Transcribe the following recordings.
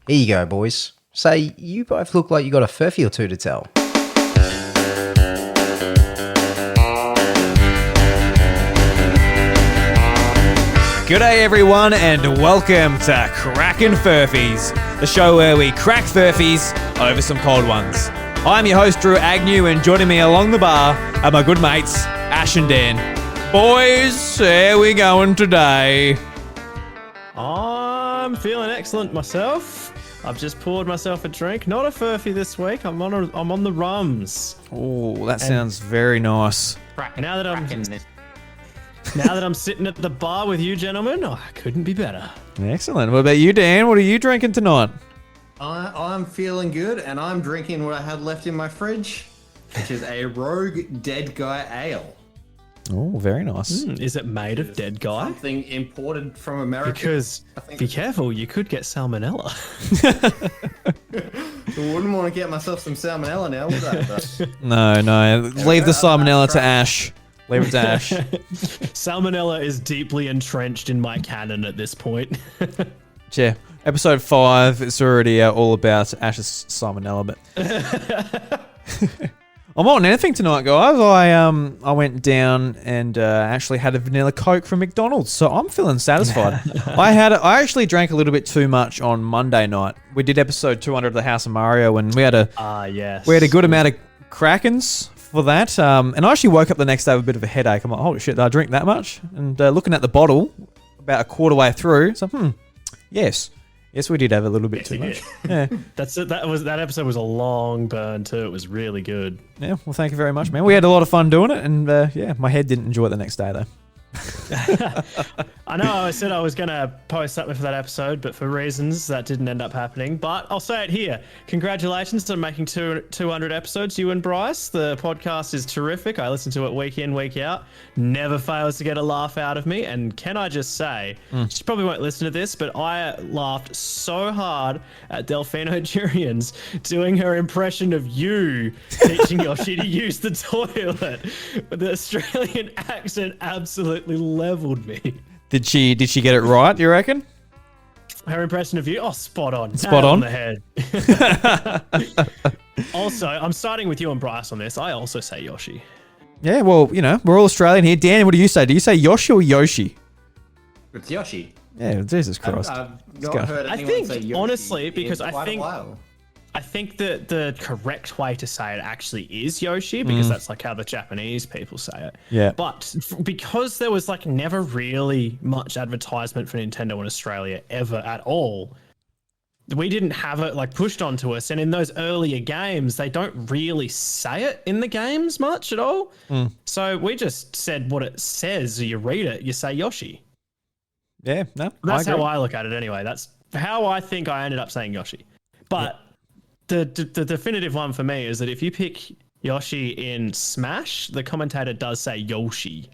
Here you go, boys. Say, you both look like you got a furphy or two to tell. G'day everyone and welcome to Crackin Furphys, the show where we crack furphies over some cold ones. I'm your host Drew Agnew and joining me along the bar are my good mates Ash and Dan. Boys, how we going today? I'm feeling excellent myself. I've just poured myself a drink. Not a furphy this week. I'm on the rums. Oh, that sounds very nice. Now that I'm sitting at the bar with you gentlemen, I couldn't be better. Excellent. What about you, Dan? What are you drinking tonight? I'm feeling good, and I'm drinking what I had left in my fridge, which is a Rogue Dead Guy Ale. Oh, very nice. Is it made of dead guy? Something imported from America. Because, be careful, you could get salmonella. I wouldn't want to get myself some salmonella now, would I? No. Leave the salmonella to Ash. Leave it to Ash. Salmonella is deeply entrenched in my canon at this point. Yeah. Episode 5, it's already all about Ash's salmonella, but... I'm on anything tonight, guys. I went down and actually had a vanilla Coke from McDonald's, so I'm feeling satisfied. I actually drank a little bit too much on Monday night. We did episode 200 of the House of Mario, and we had a good amount of Krackens for that. And I actually woke up the next day with a bit of a headache. I'm like, holy shit, did I drink that much? And looking at the bottle, about a quarter way through, so Yes, we did have a little bit too much. Yeah, That episode was a long burn too. It was really good. Yeah, well, thank you very much, man. We had a lot of fun doing it, and my head didn't enjoy it the next day though. I know I said I was going to post something for that episode, but for reasons that didn't end up happening. But I'll say it here. Congratulations on making 200 episodes, you and Bryce. The podcast is terrific. I listen to it week in, week out. Never fails to get a laugh out of me. And can I just say, she probably won't listen to this, but I laughed so hard at Delphino Jurians doing her impression of you teaching Yoshi to use the toilet. The Australian accent absolutely leveled me. Did she get it right, you reckon? Her impression of you? Oh, spot on. Spot on the head. Also, I'm starting with you and Bryce on this. I also say Yoshi. Yeah, well, we're all Australian here. Dan, what do you say? Do you say Yoshi or Yoshi? It's Yoshi. Yeah, Jesus Christ. I've not heard anyone say Yoshi honestly, because in quite a while. I think that the correct way to say it actually is Yoshi, because that's like how the Japanese people say it. Yeah. But because there was like never really much advertisement for Nintendo in Australia ever at all, we didn't have it like pushed onto us. And in those earlier games, they don't really say it in the games much at all. So we just said what it says. You read it, you say Yoshi. Yeah, no, That's how I look at it anyway. That's how I think I ended up saying Yoshi. But the definitive one for me is that if you pick Yoshi in Smash, the commentator does say Yoshi.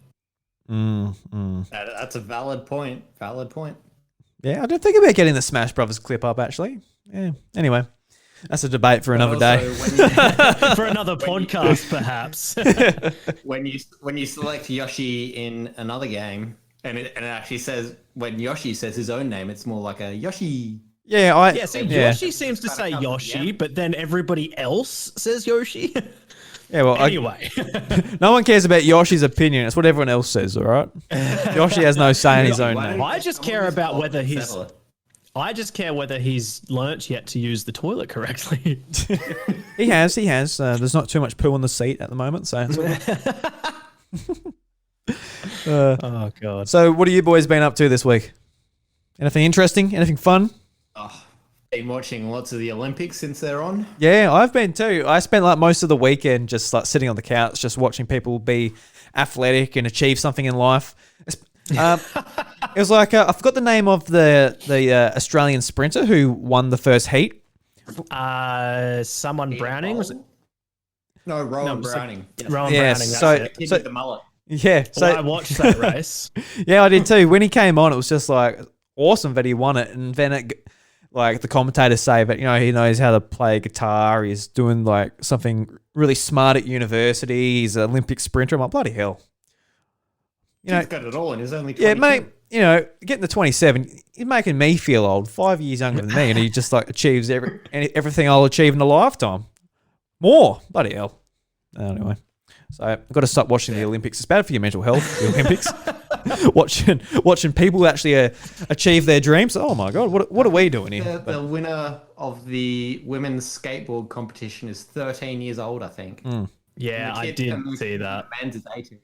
That's a valid point. Yeah, I didn't think about getting the Smash Brothers clip up, actually. Yeah. Anyway, that's a debate for another day. For another podcast, perhaps. When you select Yoshi in another game, and it actually says, when Yoshi says his own name, it's more like a Yoshi. Yeah, Yoshi seems to say Yoshi, but then everybody else says Yoshi. Yeah, well, anyway. No one cares about Yoshi's opinion. It's what everyone else says, all right? Yoshi has no say in his own name. I just care about whether he's learnt yet to use the toilet correctly. He has. There's not too much poo on the seat at the moment, so. Oh, God. So what have you boys been up to this week? Anything interesting? Anything fun? Been watching lots of the Olympics since they're on. Yeah, I've been too. I spent like most of the weekend just like sitting on the couch, just watching people be athletic and achieve something in life. It was like I forgot the name of the Australian sprinter who won the first heat. Someone Browning, was it? No, Rowan Browning. Rowan Browning. So the mullet. Yeah, so I watched that race. Yeah, I did too. When he came on, it was just like awesome that he won it, and then like the commentators say that he knows how to play guitar. He's doing like something really smart at university. He's an Olympic sprinter. I'm like, bloody hell. He's got it all in his only 22. Yeah, mate. Getting to 27, he's making me feel old. 5 years younger than me, and he just like achieves everything I'll achieve in a lifetime. More, bloody hell. Anyway, so I've got to stop watching the Olympics. It's bad for your mental health. The Olympics, watching people actually achieve their dreams. Oh my god, what are we doing here? The winner of the women's skateboard competition is 13 years old, I think. Yeah, I did see that. The men's is 18.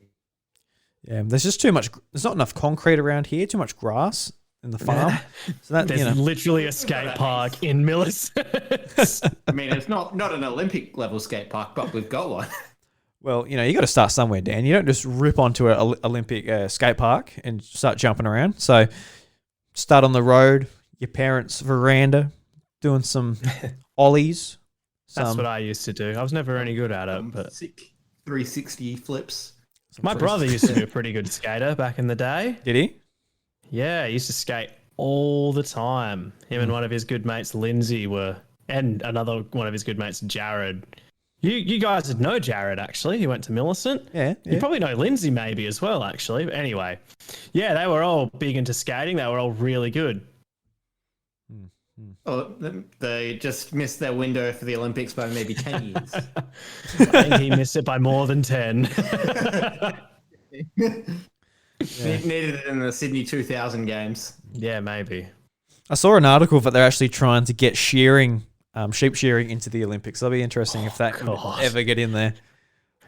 Yeah, there's just too much. There's not enough concrete around here. Too much grass in the farm. So that There's literally a skate park in Millicent. I mean, it's not an Olympic level skate park, but we've got one. Well, you got to start somewhere, Dan. You don't just rip onto an Olympic skate park and start jumping around. So start on the road, your parents' veranda, doing some ollies. That's what I used to do. I was never any good at it, but 360 flips. My brother used to be a pretty good skater back in the day. Did he? Yeah, he used to skate all the time. Him and one of his good mates, Lindsay, and another one of his good mates, Jared. You guys would know Jared, actually. He went to Millicent. Yeah. You probably know Lindsay maybe as well, actually. But anyway, yeah, they were all big into skating. They were all really good. Oh, they just missed their window for the Olympics by maybe 10 years. I think he missed it by more than 10. Needed it in the Sydney 2000 games. Yeah, maybe. I saw an article that they're actually trying to get shearing, sheep shearing into the Olympics. That'll be interesting if that can ever get in there.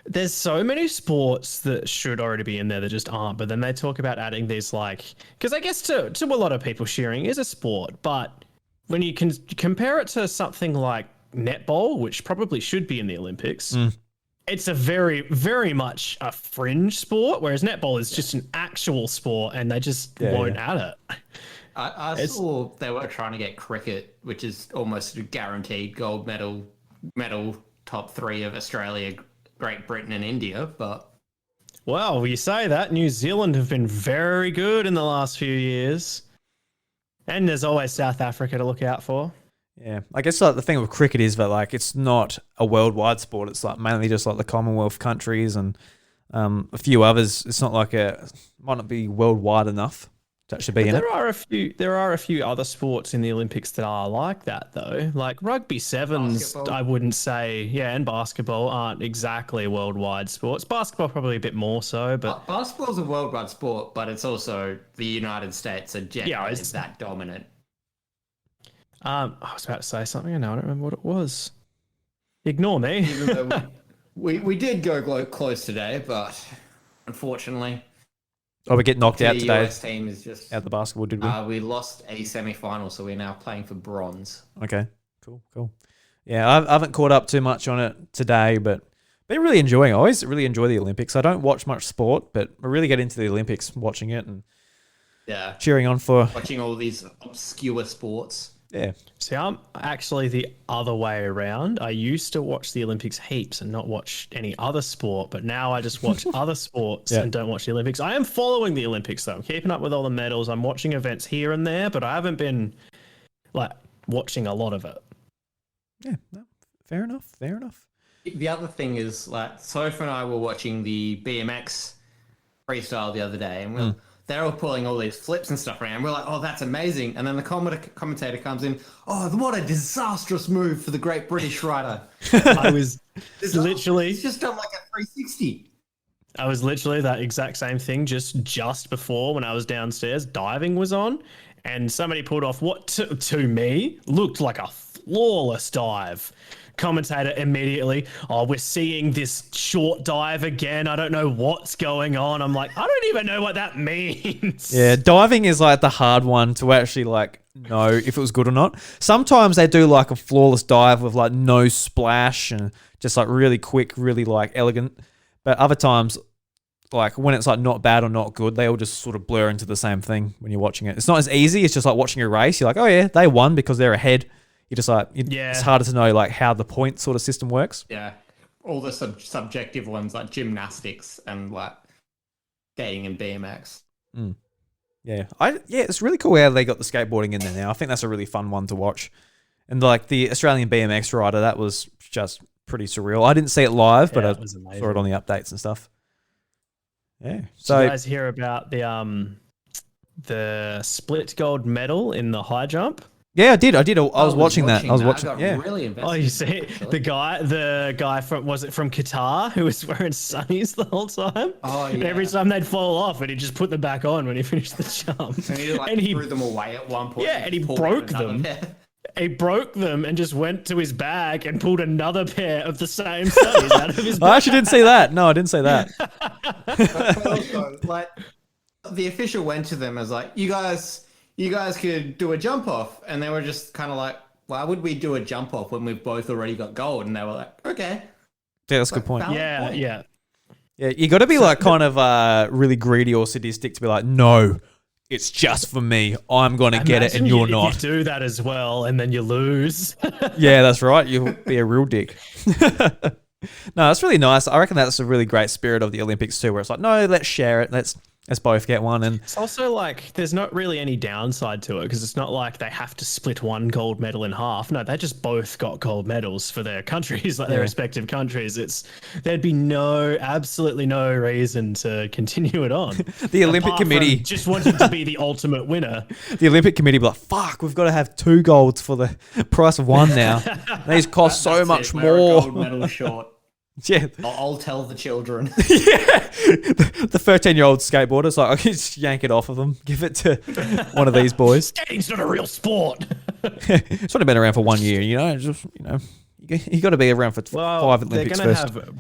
There's so many sports that should already be in there that just aren't. But then they talk about adding these because I guess to a lot of people, shearing is a sport, but when you can compare it to something like netball, which probably should be in the Olympics, it's a very, very much a fringe sport, whereas netball is just an actual sport and they just won't add it. I saw they were trying to get cricket, which is almost a guaranteed gold medal top 3 of Australia, Great Britain and India, but... Well, you say that. New Zealand have been very good in the last few years. And there's always South Africa to look out for. Yeah, I guess the thing with cricket is that it's not a worldwide sport. It's mainly just the Commonwealth countries and a few others. It's not might not be worldwide enough to actually be in it. There are a few other sports in the Olympics that are like that though. Like rugby sevens, basketball. I wouldn't say, and basketball aren't exactly worldwide sports. Basketball probably a bit more so, but basketball's a worldwide sport, but it's also the United States are generally that dominant. I was about to say something and now I don't remember what it was. Ignore me. Even though we did go close today, but unfortunately. Oh, we get knocked out today. The US team is just out the basketball, did we? We lost a semi-final, so we're now playing for bronze. Okay, cool. Yeah, I haven't caught up too much on it today, but been really enjoying. I always really enjoy the Olympics. I don't watch much sport, but I really get into the Olympics, watching it and cheering on for watching all these obscure sports. Yeah. See, I'm actually the other way around. I used to watch the Olympics heaps and not watch any other sport, but now I just watch other sports and don't watch the Olympics. I am following the Olympics though. I'm keeping up with all the medals. I'm watching events here and there, but I haven't been watching a lot of it. Yeah, no, fair enough. The other thing is Sophie and I were watching the BMX freestyle the other day, and they're all pulling all these flips and stuff around. We're like, oh, that's amazing. And then the commentator comes in, oh, what a disastrous move for the great British rider. I was literally... He's just done like a 360. I was literally that exact same thing just before when I was downstairs. Diving was on, and somebody pulled off what to me looked like a flawless dive. Commentator immediately, oh, we're seeing this short dive again. I don't know what's going on. I'm like, I don't even know what that means. Yeah, diving is the hard one to actually know if it was good or not. Sometimes they do a flawless dive with no splash and just really quick, really elegant. But other times, when it's not bad or not good, they all just sort of blur into the same thing when you're watching it. It's not as easy. It's just watching a race. You're like, oh yeah, they won because they're ahead. You just it's harder to know how the point sort of system works. Yeah, all the subjective ones like gymnastics and skating and BMX. Yeah, it's really cool how they got the skateboarding in there now. I think that's a really fun one to watch. And the Australian BMX rider, that was just pretty surreal. I didn't see it live, but I saw it on the updates and stuff. Yeah. So, did you guys hear about the the split gold medal in the high jump. Yeah, I did. I was watching that. I was watching. I got Yeah. really invested. Oh, you see, actually. the guy from, was it from Qatar, who was wearing sunnies the whole time? Oh, And yeah. every time they'd fall off, and he just put them back on when he finished the jump. And he like And he- threw them away at one point. Yeah, and he pulled broke another them. pair. He broke them and just went to his bag and pulled another pair of the same sunnies out of his bag. I actually didn't see that. No, I didn't see that. But also, like, the official went to them as like, you guys could do a jump off, and they were just kind of like, why would we do a jump off when we've both already got gold? And they were like, okay. Yeah, that's a good point. Valid Yeah, point. yeah. Yeah, you got to be like kind of really greedy or sadistic to be like, no, it's just for me. I'm gonna get it, and Imagine you're if not. You do that as well, and then you lose. Yeah, that's right. You'll be a real dick. No, that's really nice. I reckon that's a really great spirit of the Olympics too, where it's like, no, let's share it. Let's both get one. And It's also like there's not really any downside to it because it's not like they have to split one gold medal in half. No, they just both got gold medals for their countries, like their respective countries. There'd be absolutely no reason to continue it on. the Olympic Apart from Committee, just wanting to be the ultimate winner. the Olympic Committee, be like, fuck, we've got to have 2 golds for the price of 1 now. These cost so That's much it, we're a more. gold medal short. Yeah, I'll tell the children. the 13-year-old skateboarder's like, I can just yank it off of them, give it to one of these boys. Skating's not a real sport. It's only been around for 1 year, you got to be around for 5 Olympics they're first. gonna have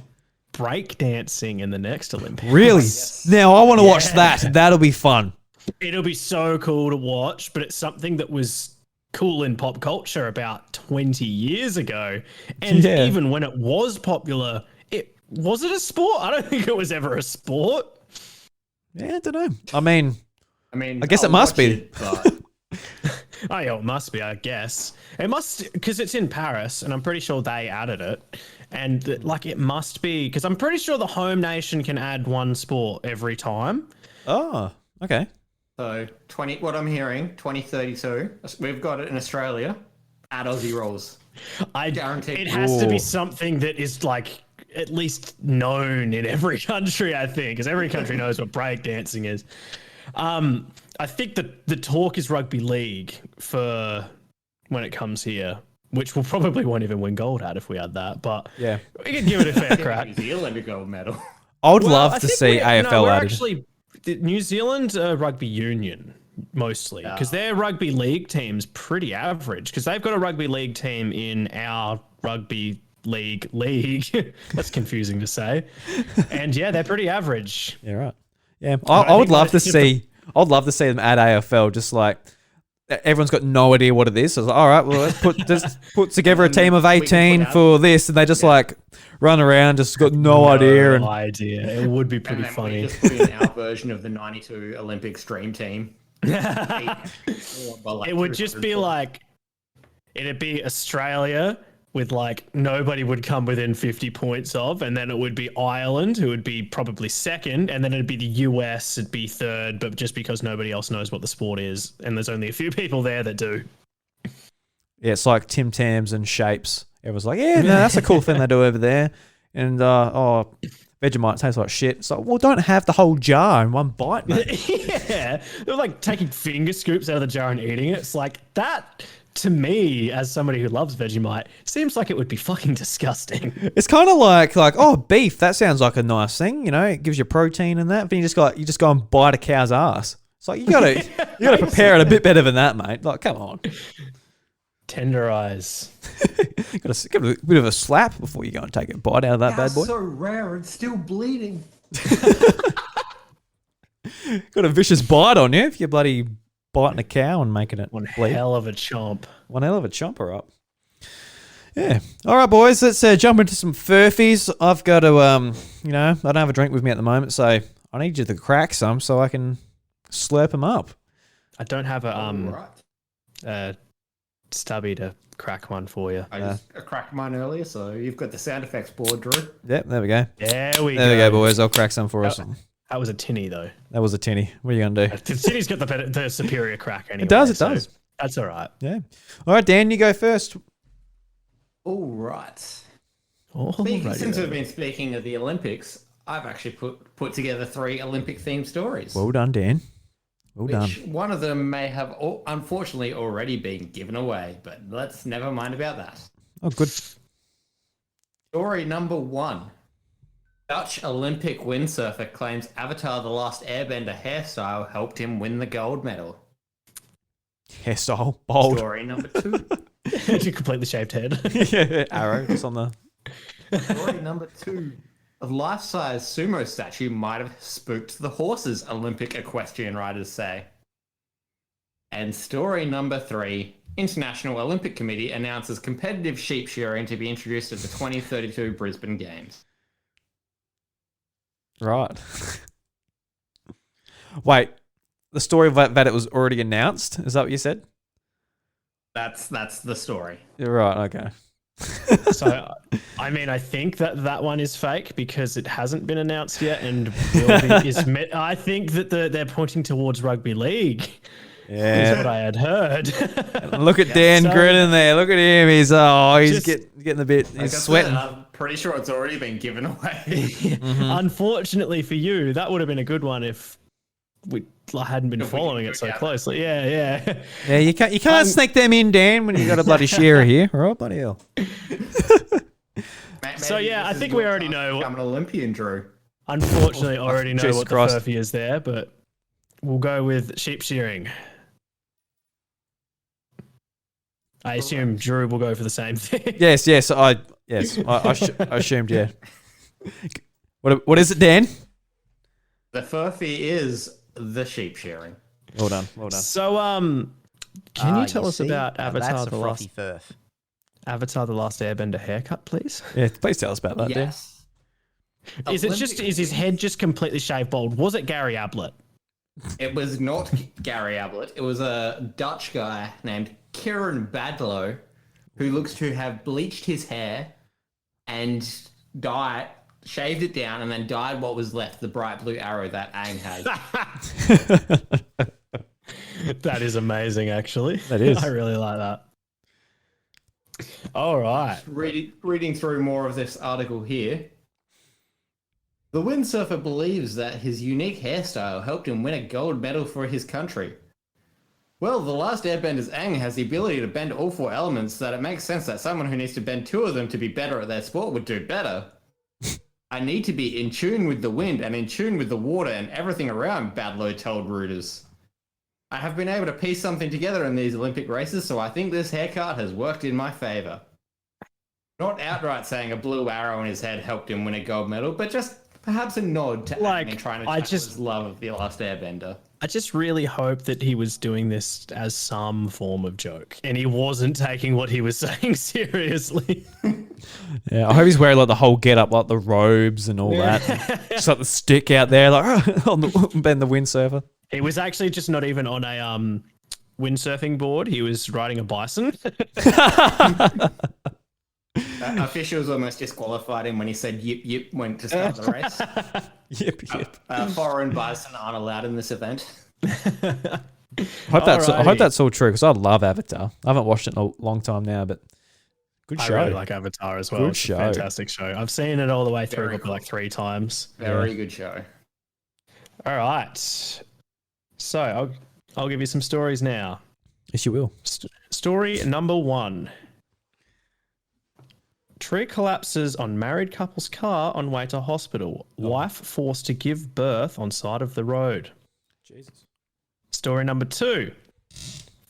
break dancing in the next Olympics. Really? Now I want to watch that. That'll be fun. It'll be so cool to watch, but it's something that was cool in pop culture about 20 years ago. And Yeah. even when it was popular, was it a sport? I don't think it was ever a sport. Yeah, I don't know. I mean, I guess it I'll must watch be. it, but Oh, yeah, it must be, I guess. It must, because it's in Paris, and I'm pretty sure they added it. And it must be, because I'm pretty sure the home nation can add one sport every time. oh, okay. so what I'm hearing, 2032, we've got it in Australia at Aussie rules. I Guaranteed. It has to Ooh. be something that is at least known in every country, I think, because every country knows what breakdancing is. I think that the talk is rugby league for when it comes here, which we'll probably won't even win gold at if we had that, but Yeah. we can give it a fair crack. New Zealand a gold medal. I would Well, love I to think see we're AFL added. actually New Zealand rugby union mostly because their rugby league team's pretty average because they've got a rugby league team in our rugby league. That's confusing to say. And yeah, they're pretty average. Yeah, right. Yeah, I would think love to that's- see. I'd love to see them add AFL. Just like everyone's got no idea what it is. So it's like, all right, well, let's put together a team of We can 18 put out- for this, and they just like run around, just got no idea. And It would be pretty And then funny. we just put in our version of the 92 Olympic stream team. It would just be it'd be Australia with nobody would come within 50 points of, and then it would be Ireland who would be probably second, and then it'd be the US, it'd be third, but just because nobody else knows what the sport is, and there's only a few people there that do. yeah, it's like Tim Tams and Shapes. Everyone's like, yeah, no, that's a cool thing they do over there. And Vegemite tastes like shit. So, well, don't have the whole jar in one bite, mate. Yeah, they're taking finger scoops out of the jar and eating it. It's like that. To me, as somebody who loves Vegemite, seems like it would be fucking disgusting. It's kind of like oh, beef. That sounds like a nice thing, It gives you protein and that. But you just go and bite a cow's ass. It's like you gotta prepare it a bit better than that, mate. Like, come on, Tenderize. you gotta give it a bit of a slap before you go and take a bite out of that bad boy. so rare and still bleeding. Got a vicious bite on you if you're bloody biting a cow and making it One bleed. hell of a chomp. One hell of a chomper up. Yeah. All right, boys. Let's jump into some Furphys. I've got to, I don't have a drink with me at the moment, so I need you to crack some so I can slurp them up. I don't have Right. a stubby to crack one for you. I just cracked mine earlier, so you've got the sound effects board, Drew. Yep, there we go. There we There we go, boys. I'll crack some for us. That was a tinny though. That was a tinny. What are you going to do? The tinny's got the superior crack anyway. It does. so That's all right. Yeah. All right, Dan, you go first. All right. Oh, Since we've been speaking of the Olympics, I've actually put together 3 Olympic themed stories. Well done, Dan. Well done. Which one of them may have unfortunately already been given away, but let's never mind about that. Oh, good. Story number 1. Dutch Olympic windsurfer claims Avatar The Last Airbender hairstyle helped him win the gold medal. Hairstyle. Bold. Story number 2. Your completely shaved head. Yeah, arrow just on the... Story number 2. A life-size sumo statue might have spooked the horses, Olympic equestrian riders say. And story number 3. International Olympic Committee announces competitive sheep shearing to be introduced at the 2032 Brisbane Games. Right. Wait, the story of that it was already announced? Is that what you said? That's the story. You're right, okay. So, I mean, I think that one is fake because it hasn't been announced yet, and will be, I think that they're pointing towards rugby league. Is Yeah. what I had heard. Look at Dan so- grinning there. Look at him. He's Just- getting a bit. Like I He's said, sweating. I'm pretty sure it's already been given away. Unfortunately for you, that would have been a good one if we hadn't been If we following didn't it so go down closely. Yeah. Yeah, you can't sneak them in, Dan, when you got a bloody shearer here. All right, bloody hell. So, yeah, I this is think your we already chance to know- become an Olympian, Drew. Unfortunately, I already know Jesus what Christ. the Furphy is there, but we'll go with sheep shearing. I assume Drew will go for the same thing. Yes. I assumed. Yeah. What is it, Dan? The Furphy is the sheep shearing. Well done. So, can you tell us about Avatar That's a the frothy Last Furph. Avatar the Last Airbender haircut, please? Yeah, please tell us about that, Dan. Yes. Is his head just completely shaved bald? Was it Gary Ablett? It was not Gary Ablett. It was a Dutch guy named Kieran Badlow who looks to have bleached his hair and shaved it down, and then dyed what was left, the bright blue arrow that Aang has. That is amazing, actually. That is. I really like that. All right. Reading through more of this article here. The windsurfer believes that his unique hairstyle helped him win a gold medal for his country. Well, the last Airbender's Aang has the ability to bend all 4 elements, so that it makes sense that someone who needs to bend 2 of them to be better at their sport would do better. I need to be in tune with the wind and in tune with the water and everything around, Badlow told Reuters. I have been able to piece something together in these Olympic races, so I think this haircut has worked in my favour. Not outright saying a blue arrow in his head helped him win a gold medal, but just perhaps a nod to Aang and trying to tackle his love of the last Airbender. I just really hope that he was doing this as some form of joke and he wasn't taking what he was saying seriously. Yeah, I hope he's wearing like the whole get up, like the robes and all that. Just like the stick out there, like on the Ben the windsurfer. He was actually just not even on a windsurfing board. He was riding a bison. Officials almost disqualified him when he said yip yip when to start the race. Yep. Foreign bison aren't allowed in this event. I hope that's all true because I love Avatar. I haven't watched it in a long time now, but good show. I really like Avatar as well. Good It's show. a fantastic show. I've seen it all the way through Very probably like 3 times. Very good show. All right. So I'll give you some stories now. Yes, you will. Story number 1. Tree collapses on married couple's car on way to hospital. Wife forced to give birth on side of the road. Jesus. Story number 2.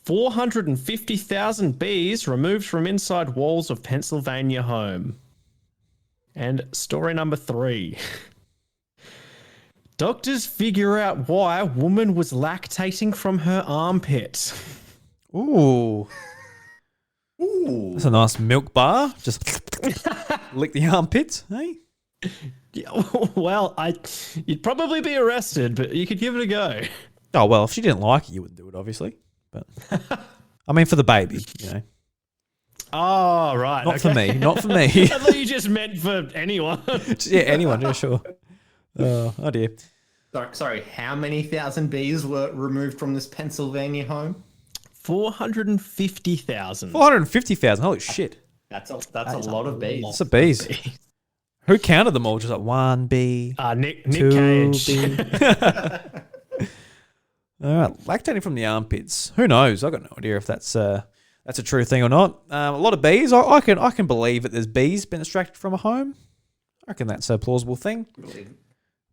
450,000 bees removed from inside walls of Pennsylvania home. And story number 3. Doctors figure out why woman was lactating from her armpit. Ooh. Ooh. That's a nice milk bar. Just lick the armpits, hey? Yeah, well, you'd probably be arrested, but you could give it a go. Oh, well, if she didn't like it, you wouldn't do it, obviously. But I mean, for the baby, you know. Oh, right. Not for me. Not for me. I thought you just meant for anyone. Yeah, anyone, yeah, sure. Oh, dear. Sorry, how many thousand bees were removed from this Pennsylvania home? 450,000. 450,000. Holy shit. That's a lot of bees. That's a bees. Who counted them all? Just like 1 bee. Nick 2 Cage. bee. All right, lactating from the armpits. Who knows? I've got no idea if that's a true thing or not. A lot of bees. I can believe that there's bees been extracted from a home. I reckon that's a plausible thing.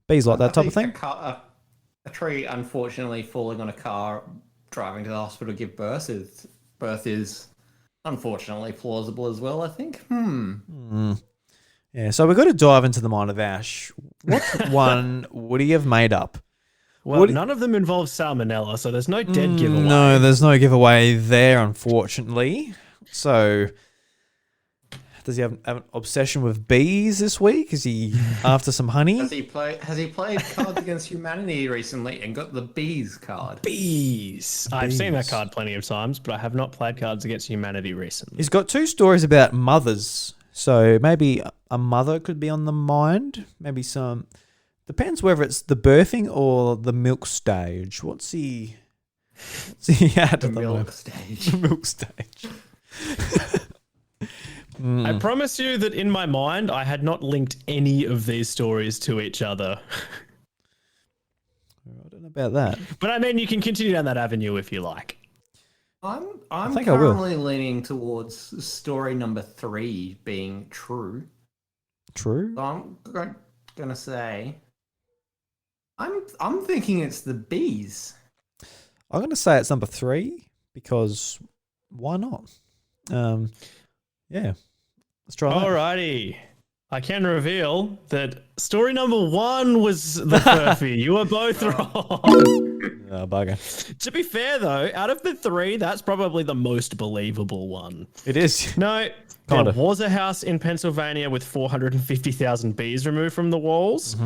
Bees like that type of thing. A tree, unfortunately, falling on a car, driving to the hospital to give birth is unfortunately plausible as well, I think. Yeah, so we've got to dive into the mind of Ash. What one would he have made up? Well, none of them involve salmonella, so there's no dead giveaway. No, there's no giveaway there, unfortunately. So, does he have an obsession with bees this week? Is he after some honey? Has he played Cards Against Humanity recently and got the bees card? Bees. I've seen that card plenty of times, but I have not played Cards Against Humanity recently. He's got 2 stories about mothers. So maybe a mother could be on the mind. Maybe some... Depends whether it's the birthing or the milk stage. What's he at The the milk moment? stage. The milk stage. I promise you that in my mind, I had not linked any of these stories to each other. I don't know about that. But I mean, you can continue down that avenue if you like. I'm think I will. currently leaning towards story number 3 being true. True. So I'm gonna say I'm thinking it's the bees. I'm going to say it's number 3 because why not? Yeah. Let's try that. Alrighty. I can reveal that story number 1 was the Furphy. You were both wrong. Oh, bugger. To be fair, though, out of the 3, that's probably the most believable one. It is. No, Kinda. there was a house in Pennsylvania with 450,000 bees removed from the walls,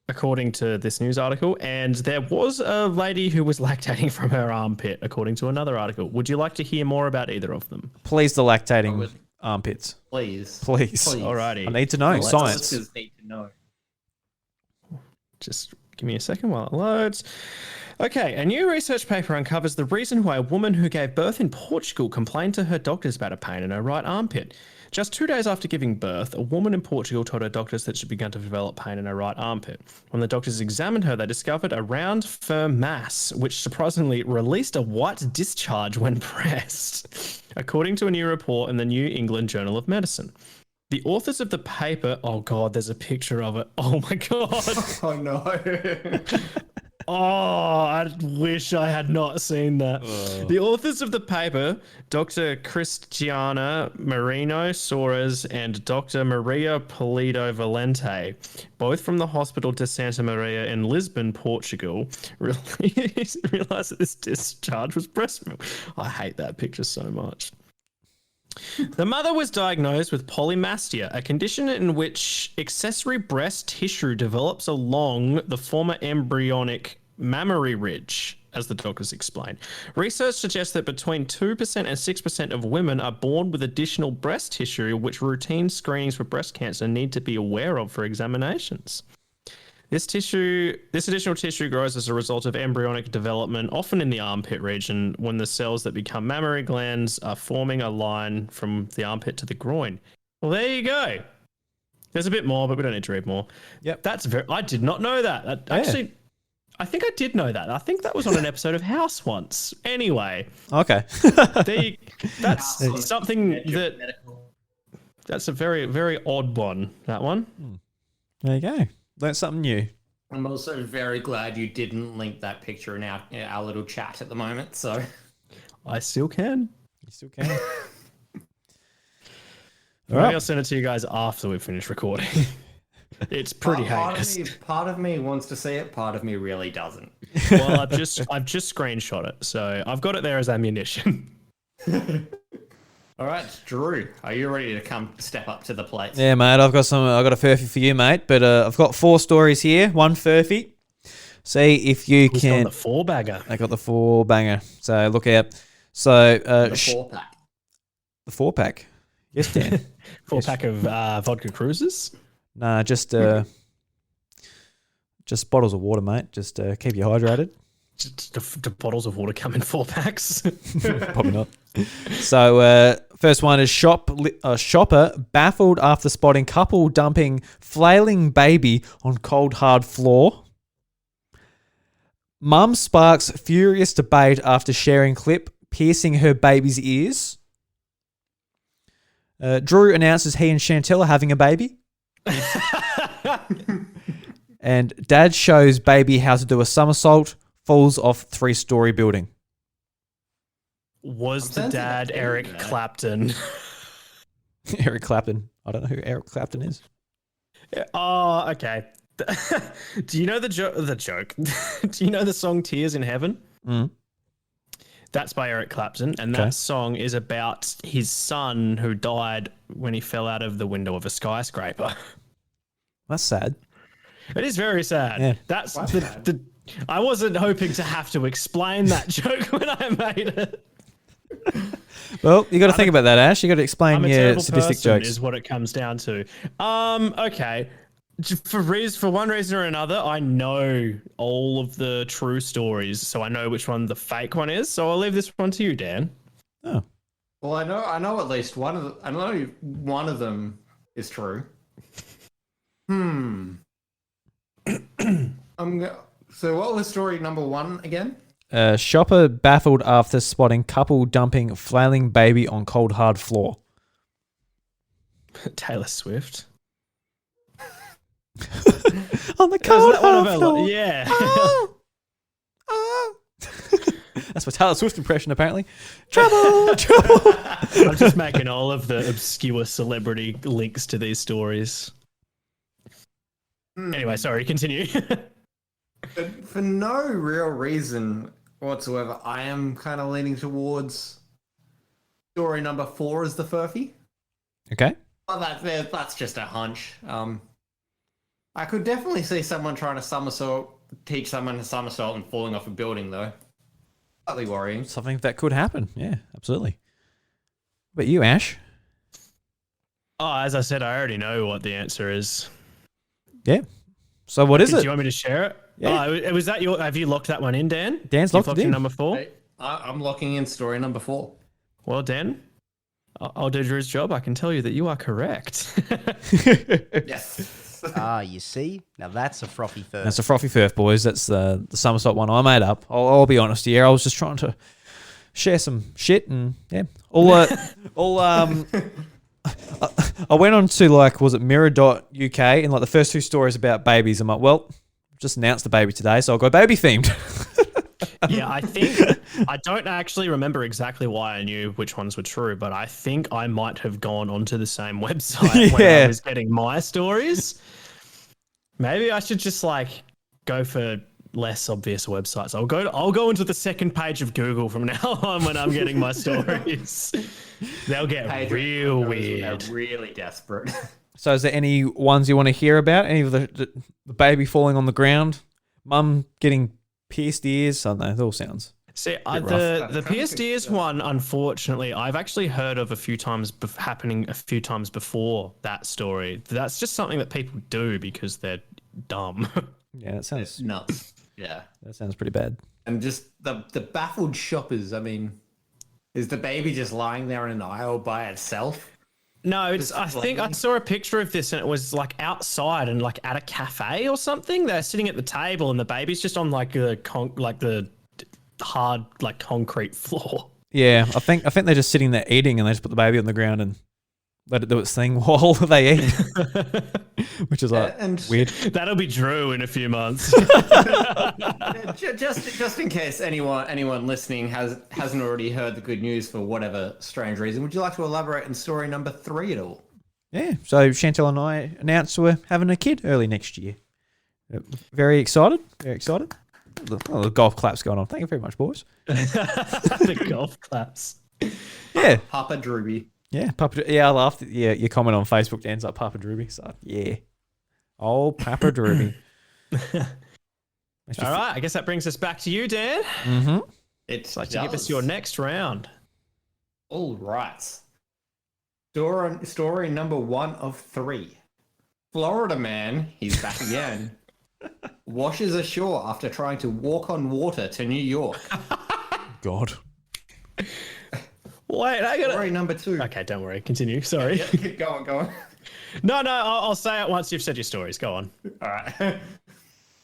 according to this news article, and there was a lady who was lactating from her armpit, according to another article. Would you like to hear more about either of them? Please, the lactating armpits. Please. Please. Alrighty. I need to know. Science. Listeners need to know. Just give me a second while it loads. Okay, a new research paper uncovers the reason why a woman who gave birth in Portugal complained to her doctors about a pain in her right armpit. Just 2 days after giving birth, a woman in Portugal told her doctors that she'd begun to develop pain in her right armpit. When the doctors examined her, they discovered a round, firm mass, which surprisingly released a white discharge when pressed, according to a new report in the New England Journal of Medicine. The authors of the paper... Oh, God, there's a picture of it. Oh, my God. Oh no. Oh, I wish I had not seen that. The authors of the paper, Dr. Cristiana Marino Soares and Dr. Maria Polido Valente, both from the Hospital de Santa Maria in Lisbon, Portugal, realized that this discharge was breast milk. I hate that picture so much. The mother was diagnosed with polymastia, a condition in which accessory breast tissue develops along the former embryonic mammary ridge, as the doctors explained. Research suggests that between 2% and 6% of women are born with additional breast tissue, which routine screenings for breast cancer need to be aware of for examinations. This additional tissue grows as a result of embryonic development, often in the armpit region, when the cells that become mammary glands are forming a line from the armpit to the groin. Well, there you go. There's a bit more, but we don't need to read more. Yep. I did not know that. Actually, I think I did know that. I think that was on an episode of House once. Anyway. Okay. That's something that... That's a very, very odd one, that one. There you go. Learned something new. I'm also very glad you didn't link that picture in our little chat at the moment. So I still can. You still can. Maybe I'll send it to you guys after we finish recording. It's pretty heinous. Part of me wants to see it. Part of me really doesn't. Well, I've just screenshot it, so I've got it there as ammunition. All right, Drew, are you ready to step up to the plate? Yeah, mate. I've got a Furphy for you, mate. But I've got 4 stories here. 1 Furphy. See if you Who's can. got the 4-bagger? I got the 4-banger. So look out. So The 4-pack. The 4-pack. Yes, Dan. 4-pack of vodka cruises. Nah, just bottles of water, mate. Just keep you hydrated. Do bottles of water come in 4-packs? Probably not. So first one is shopper baffled after spotting couple dumping flailing baby on cold hard floor. Mum sparks furious debate after sharing clip piercing her baby's ears. Drew announces he and Chantel are having a baby. And Dad shows baby how to do a somersault, falls off 3-story building. Was the dad Eric Clapton? Eric Clapton. I don't know who Eric Clapton is. Oh, okay. Do you know the joke? Do you know the song Tears in Heaven? Mm. That's by Eric Clapton, and that song is about his son who died when he fell out of the window of a skyscraper. That's sad. It is very sad. Yeah. That's I wasn't hoping to have to explain that joke when I made it. Well, you got to think about that, Ash. You got to explain I'm a your terrible sadistic person jokes. is what it comes down to. Okay. For one reason or another, I know all of the true stories, so I know which one the fake one is. So I'll leave this one to you, Dan. Oh, Well, I know at least one of I know one of them is true. So what was story number 1 again? shopper baffled after spotting couple dumping flailing baby on cold hard floor. Taylor Swift. On the cold Isn't that one of hard her floor. yeah. That's my Taylor Swift impression, apparently. Trouble, trouble. I'm just making all of the obscure celebrity links to these stories. Anyway, sorry, continue. For no real reason whatsoever, I am kind of leaning towards story number 4 as the Furphy. Okay. Well, that's just a hunch. I could definitely see someone trying to teach someone to somersault and falling off a building, though. Slightly worrying. Something that could happen. Yeah, absolutely. But you, Ash? Oh, as I said, I already know what the answer is. Yeah. So what is Do it? you want me to share it? Yeah. Oh, was that have you locked that one in, Dan? Dan's You've locked it in. number 4? Hey, I'm locking in story number 4. Well, Dan, I'll do Drew's job. I can tell you that you are correct. Yes. You see? Now that's a frothy first. That's a frothy furf, boys. That's the somersault one I made up. I'll be honest here. I was just trying to share some shit and yeah. I went on to was it mirror.uk and the first 2 stories about babies. I'm like, well, just announced the baby today, so I'll go baby themed. Yeah, I don't actually remember exactly why I knew which ones were true, but I think I might have gone onto the same website when I was getting my stories. Maybe I should just go for less obvious websites. I'll go into the second page of Google from now on when I'm getting my stories. They'll get real weird. Really desperate. So is there any ones you want to hear about? Any of the baby falling on the ground? Mum getting pierced ears? I don't know. It all sounds... See, the pierced ears one, unfortunately, I've actually heard of a few times happening a few times before that story. That's just something that people do because they're dumb. Yeah, that sounds... It's nuts. Yeah. That sounds pretty bad. And just the baffled shoppers, I mean, is the baby just lying there in an aisle by itself? No, I think I saw a picture of this and it was outside and at a cafe or something. They're sitting at the table and the baby's just on the hard concrete floor. Yeah, I think they're just sitting there eating and they just put the baby on the ground and let it do its thing while they eat. Which is weird. That'll be Drew in a few months. just in case anyone listening hasn't already heard the good news for whatever strange reason, would you like to elaborate on story number 3 at all? Yeah, so Chantel and I announced we're having a kid early next year. Very excited. Very excited. The golf claps going on. Thank you very much, boys. The golf claps. Yeah. Papa Drooby. Yeah, Papa. Yeah, I laughed at your comment on Facebook ends up Papa Drooby. So yeah, oh Papa Drooby. All right, I guess that brings us back to you, Dan. Mm-hmm. It's like to give us your next round. All right. Story number 1 of 3. Florida man, he's back again. Washes ashore after trying to walk on water to New York. God. Wait, I got Story number 2. Okay, don't worry. Continue. Sorry. Yeah, keep going. No, I'll say it once you've said your stories. Go on. All right.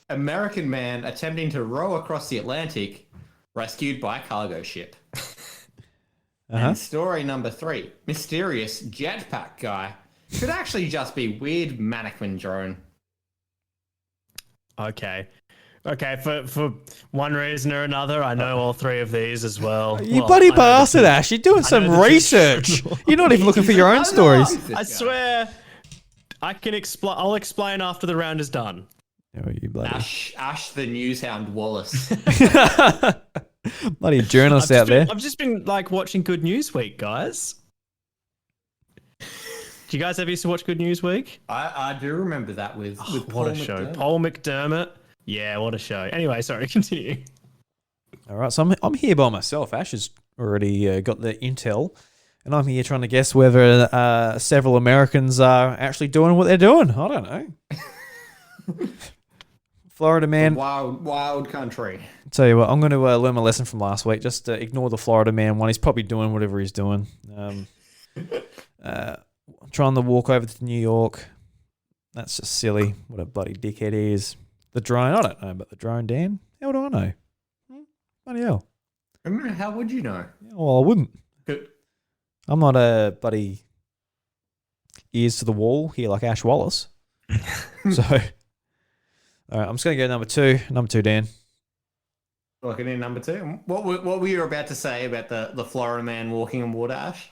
American man attempting to row across the Atlantic, rescued by cargo ship. And story number 3, mysterious jetpack guy. Could actually just be weird mannequin drone. Okay. For one reason or another, I know all 3 of these as well. You bloody bastard, Ash. You're doing some research. You're not even looking for your own stories. I swear, I can explain. I'll explain after the round is done. Oh, you bloody... Ash the newshound Wallace. Bloody journalists out there. I've just been like watching Good News Week, guys. Do you guys ever used to watch Good News Week? I do remember that with what a show. Paul McDermott. Yeah, what a show. Anyway, sorry, continue. All right, so I'm here by myself. Ash has already got the intel, and I'm here trying to guess whether several Americans are actually doing what they're doing. I don't know. Florida man. Wild country. Tell you what, I'm going to learn my lesson from last week. Just ignore the Florida man one. He's probably doing whatever he's doing. I'm trying to walk over to New York. That's just silly. What a bloody dickhead he is. The drone. I don't know about the drone, Dan. How would I know? Bloody hell. How would you know? Well, I wouldn't. I'm not a bloody ears to the wall here like Ash Wallace. So, all right, I'm just going to go number 2. Number 2, Dan. Looking in number 2. What were you about to say about the Florida man walking on water, Ash?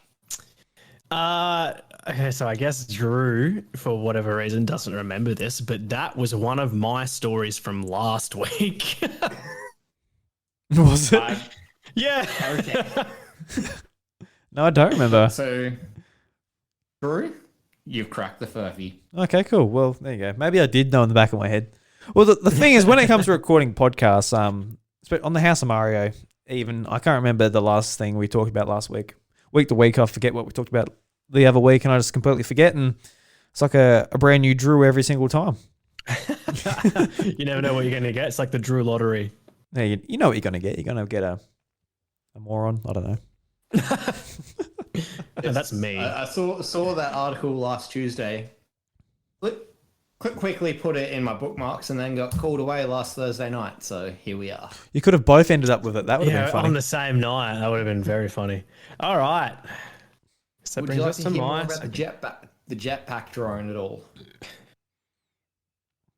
Okay, so I guess Drew, for whatever reason, doesn't remember this, but that was one of my stories from last week. Was it? Yeah. Okay. No, I don't remember. So, Drew, you've cracked the Furphy. Okay, cool. Well, there you go. Maybe I did know in the back of my head. Well, the thing is, when it comes to recording podcasts, on the House of Mario, even, I can't remember the last thing we talked about last week. Week to week, I forget what we talked about the other week, and I just completely forget, and it's like a brand new Drew every single time. You never know what you're going to get. It's like the Drew lottery. Yeah, you know what you're going to get. You're going to get a moron. I don't know. No, that's me. I saw that article last Tuesday. Quickly put it in my bookmarks and then got called away last Thursday night. So here we are. You could have both ended up with it. That would have been funny. On the same night. That would have been very funny. All right. So that Would you brings like us to to hear more my... about the jetpack drone at all?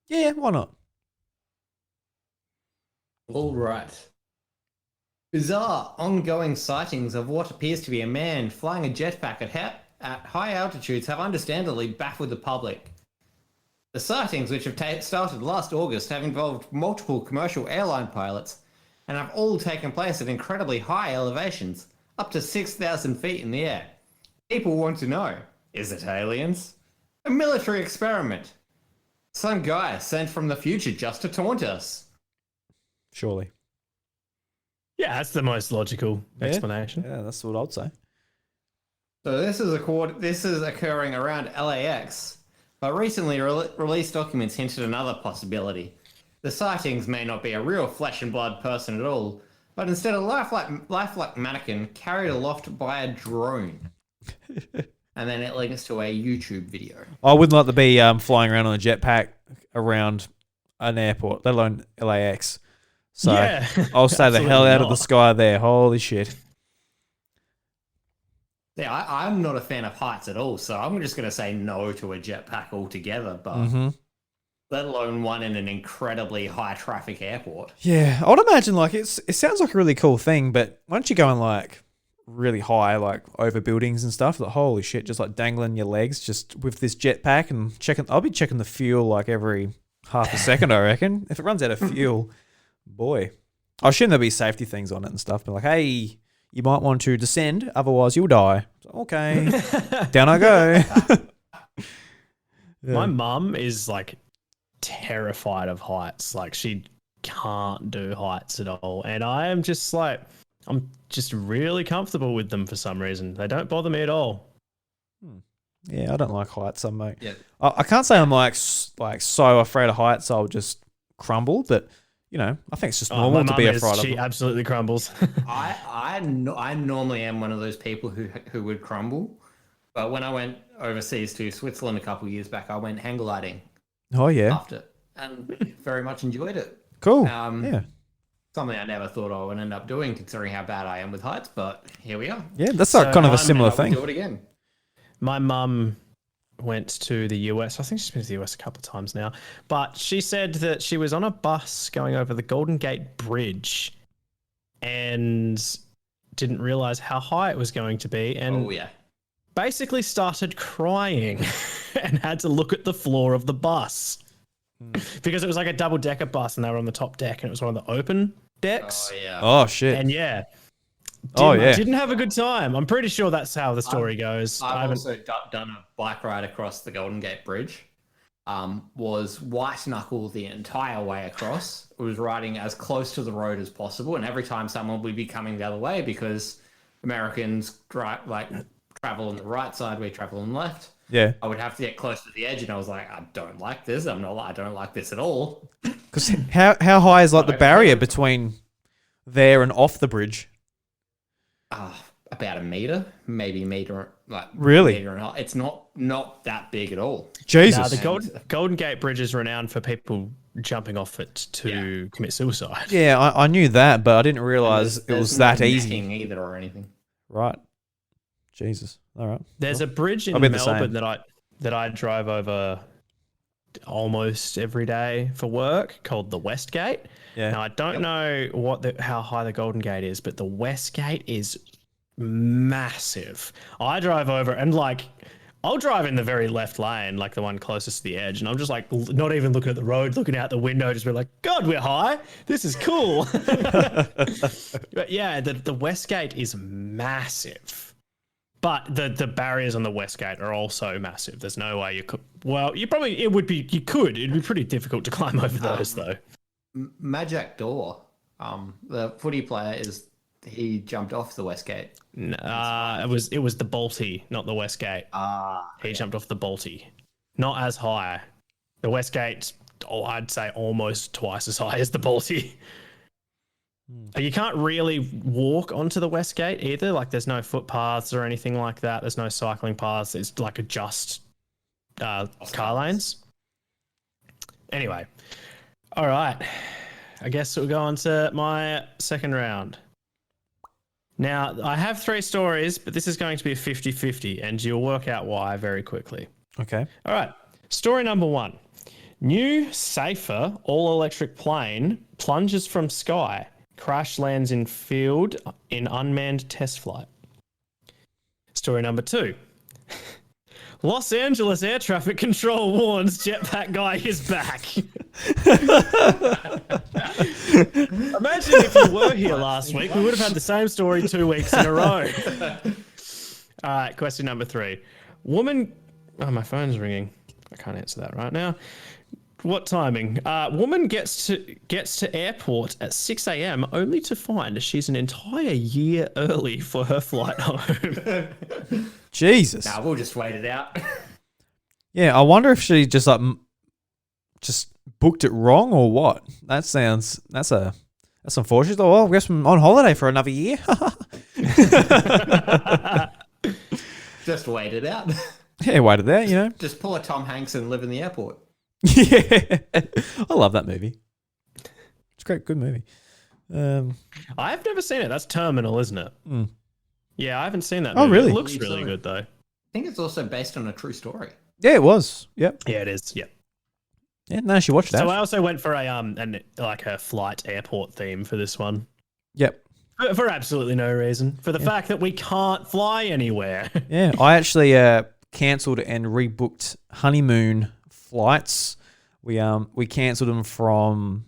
Yeah, why not? All right. Bizarre ongoing sightings of what appears to be a man flying a jetpack at high altitudes have understandably baffled the public. The sightings, which have started last August, have involved multiple commercial airline pilots and have all taken place at incredibly high elevations, up to 6,000 feet in the air. People want to know, is it aliens? A military experiment? Some guy sent from the future just to taunt us? Surely. Yeah, that's the most logical explanation. Yeah, that's what I'd say. So this is occurring around LAX, but recently released documents hinted another possibility. The sightings may not be a real flesh and blood person at all, but instead a lifelike mannequin carried aloft by a drone. And then it links to a YouTube video. I wouldn't like to be flying around on a jetpack around an airport, let alone LAX. So Yeah, I'll stay the hell absolutely out of the not. sky there. Holy shit. Yeah, I'm not a fan of heights at all, so I'm just going to say no to a jetpack altogether, but let alone one in an incredibly high traffic airport. Yeah, I would imagine like it sounds like a really cool thing, but once you're going like really high, like over buildings and stuff, like holy shit, just like dangling your legs just with this jetpack and I'll be checking the fuel like every half a second, I reckon. If it runs out of fuel, boy. I assume there'll be safety things on it and stuff, but like, hey, you might want to descend, otherwise you'll die. So, okay, down I go. My mum is like terrified of heights. Like she can't do heights at all. And I am just like, I'm just really comfortable with them for some reason. They don't bother me at all. Yeah, I don't like heights. I'm like, Yeah. I can't say I'm like so afraid of heights I'll just crumble, but you know, I think it's just normal to be afraid of She them. absolutely crumbles. I normally am one of those people who would crumble, but when I went overseas to Switzerland a couple of years back, I went hang gliding Oh yeah. and very much enjoyed it. Cool. Um, Yeah. Something I never thought I would end up doing, considering how bad I am with heights. But here we are. Yeah, that's So kind of a I'm- similar I will thing. do it again. My mum went to the US. I think she's been to the US a couple of times now. But she said that she was on a bus going over the Golden Gate Bridge and didn't realize how high it was going to be. And Oh yeah. basically started crying and had to look at the floor of the bus because it was like a double decker bus and they were on the top deck and it was one of the open decks. Oh yeah. Oh shit. And yeah. Oh, yeah. Didn't have a good time. I'm pretty sure that's how the story goes. I I've haven't. also done a bike ride across the Golden Gate Bridge. Was white knuckle the entire way across. It was riding as close to the road as possible, and every time someone would be coming the other way because Americans travel on the right side, we travel on the left. Yeah. I would have to get close to the edge, and I was like, I don't like this. I don't like this at all. Because how high is like the barrier between there and off the bridge? About a meter, maybe meter, Really? meter and a half. It's not that big at all. Jesus. The Golden Gate Bridge is renowned for people jumping off it to commit suicide. Yeah, I knew that, but I didn't realize it was that no easy. netting either or anything. Right. Jesus. All right. There's a bridge in I've been the same. Melbourne that I drive over almost every day for work called the West Gate. Yeah. Now I don't know how high the Golden Gate is, but the West Gate is massive. I drive over and I'll drive in the very left lane, like the one closest to the edge, and I'm just like not even looking at the road, looking out the window, just be like, God, we're high. This is cool. But yeah, the West Gate is massive. But the barriers on the West Gate are also massive. There's no way you could. Well, it would be. You could. It'd be pretty difficult to climb over those, though. Majak Door, the footy player he jumped off the West Gate. It was the Balti, not the West Gate. He jumped off the Balti, not as high. The West Gate, I'd say almost twice as high as the Balti. You can't really walk onto the West Gate either. Like, there's no footpaths or anything like that. There's no cycling paths. It's like just car lanes. Anyway, all right. I guess we'll go on to my second round. Now, I have 3 stories, but this is going to be a 50-50, and you'll work out why very quickly. Okay. All right. Story number 1. New, safer, all-electric plane plunges from sky. Crash lands in field in unmanned test flight. Story number 2. Los Angeles air traffic control warns jetpack guy is back. Imagine if you were here last week, we would have had the same story 2 weeks in a row. All right, question number 3. Woman... Oh, my phone's ringing. I can't answer that right now. What timing? Woman gets to airport at 6 a.m. only to find she's an entire year early for her flight home. Jesus. Nah, we'll just wait it out. Yeah, I wonder if she just just booked it wrong or what. That's unfortunate. Oh, I guess I'm on holiday for another year. Just wait it out. Yeah, waited there, you know. Just pull a Tom Hanks and live in the airport. Yeah, I love that movie. It's a great, good movie. I've never seen it. That's Terminal, isn't it? Mm. Yeah, I haven't seen that Oh, movie. really? It looks really good, though. I think it's also based on a true story. Yeah, it was. Yep. Yeah, it is. Yeah. Yeah, no, she watched that. So I also went for a flight airport theme for this one. Yep. For absolutely no reason. For the fact that we can't fly anywhere. Yeah, I actually cancelled and rebooked honeymoon flights. We cancelled them from